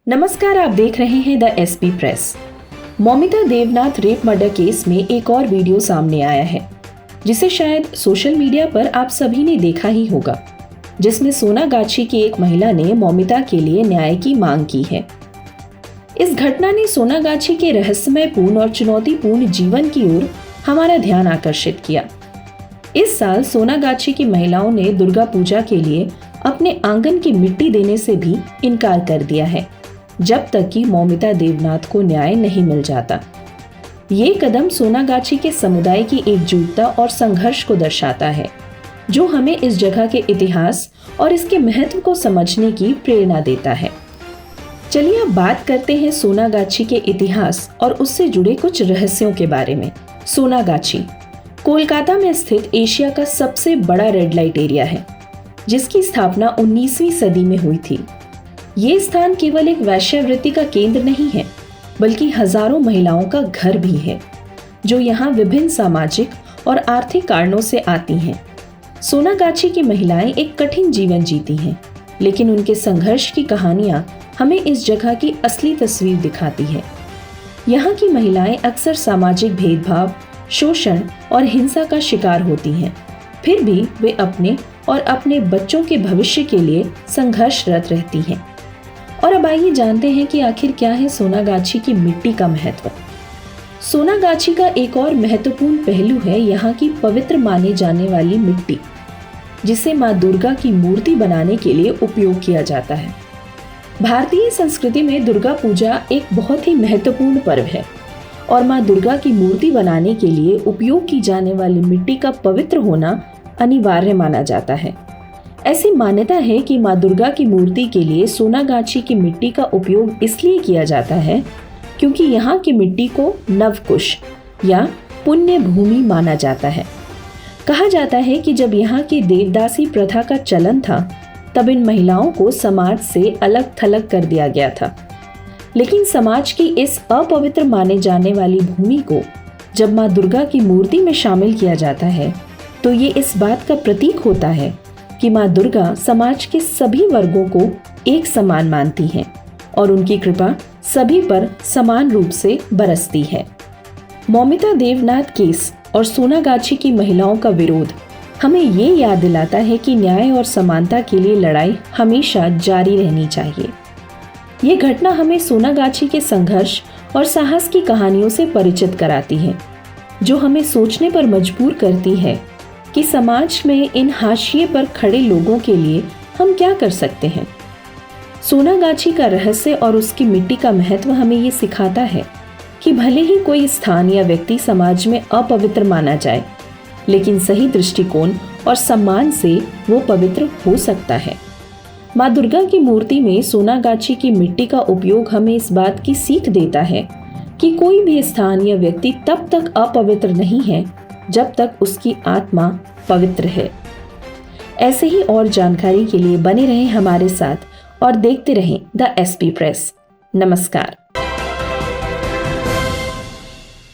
नमस्कार, आप देख रहे हैं the SP press. Moumita Debnath rape murder case में एक और वीडियो सामने आया है, जिसे शायद सोशल मीडिया पर आप सभी ने देखा ही होगा, जिसमें सोनागाछी की एक महिला ने मौमिता के लिए न्याय की मांग की है। इस घटना ने सोनागाछी के रहस्यमयपूर्ण और चुनौतीपूर्ण जीवन की ओर हमारा ध्यान आकर्षित किया। इस साल सोनागाछी की महिलाओं ने दुर्गा पूजा के लिए अपने आंगन की मिट्टी देने से भी इनकार कर दिया है, जब तक कि मौमिता देवनाथ को न्याय नहीं मिल जाता। ये कदम सोनागाछी के समुदाय की एकजुटता और संघर्ष को दर्शाता है, जो हमें इस जगह के इतिहास और इसके महत्व को समझने की प्रेरणा देता है। चलिए अब बात करते हैं सोनागाछी के इतिहास और उससे जुड़े कुछ रहस्यों के बारे में। सोनागाछी कोलकाता में स्थित एशिया का सबसे बड़ा रेड लाइट एरिया है, जिसकी स्थापना 19वीं सदी में हुई थी। ये स्थान केवल एक वेश्यावृत्ति का केंद्र नहीं है, बल्कि हजारों महिलाओं का घर भी है, जो यहाँ विभिन्न सामाजिक और आर्थिक कारणों से आती हैं। सोनागाछी की महिलाएं एक कठिन जीवन जीती हैं, लेकिन उनके संघर्ष की कहानियां हमें इस जगह की असली तस्वीर दिखाती है। यहाँ की महिलाएं अक्सर सामाजिक भेदभाव, शोषण और हिंसा का शिकार होती हैं, फिर भी वे अपने और अपने बच्चों के भविष्य के लिए संघर्षरत रहती हैं। और अब आइए जानते हैं कि आखिर क्या है सोनागाछी की मिट्टी का महत्व। सोनागाछी का एक और महत्वपूर्ण पहलू है यहाँ की पवित्र माने जाने वाली मिट्टी, जिसे माँ दुर्गा की मूर्ति बनाने के लिए उपयोग किया जाता है। भारतीय संस्कृति में दुर्गा पूजा एक बहुत ही महत्वपूर्ण पर्व है और माँ दुर्गा की मूर्ति बनाने के लिए उपयोग की जाने वाली मिट्टी का पवित्र होना अनिवार्य माना जाता है। ऐसी मान्यता है कि माँ दुर्गा की मूर्ति के लिए सोनागाछी की मिट्टी का उपयोग इसलिए किया जाता है क्योंकि यहाँ की मिट्टी को नवकुश या पुण्य भूमि माना जाता है। कहा जाता है कि जब यहाँ की देवदासी प्रथा का चलन था, तब इन महिलाओं को समाज से अलग थलग कर दिया गया था। लेकिन समाज की इस अपवित्र माने जाने वाली भूमि को जब माँ दुर्गा की मूर्ति में शामिल किया जाता है, तो ये इस बात का प्रतीक होता है कि माँ दुर्गा समाज के सभी वर्गों को एक समान मानती हैं और उनकी कृपा सभी पर समान रूप से बरसती है। मौमिता देवनाथ केस और सोनागाछी की महिलाओं का विरोध हमें ये याद दिलाता है कि न्याय और समानता के लिए लड़ाई हमेशा जारी रहनी चाहिए। ये घटना हमें सोनागाछी के संघर्ष और साहस की कहानियों से परिचित कराती है, जो हमें सोचने पर मजबूर करती है कि समाज में इन हाशिए पर खड़े लोगों के लिए हम क्या कर सकते हैं। सोनागाछी का रहस्य और उसकी मिट्टी का महत्व हमें ये सिखाता है कि भले ही कोई स्थान या व्यक्ति समाज में अपवित्र माना जाए, लेकिन सही दृष्टिकोण और सम्मान से वो पवित्र हो सकता है। माँ दुर्गा की मूर्ति में सोनागाछी की मिट्टी का उपयोग हमें इस बात की सीख देता है कि कोई भी स्थान या व्यक्ति तब तक अपवित्र नहीं है जब तक उसकी आत्मा पवित्र है। ऐसे ही और जानकारी के लिए बने रहें हमारे साथ और देखते रहें द एसपी प्रेस। नमस्कार।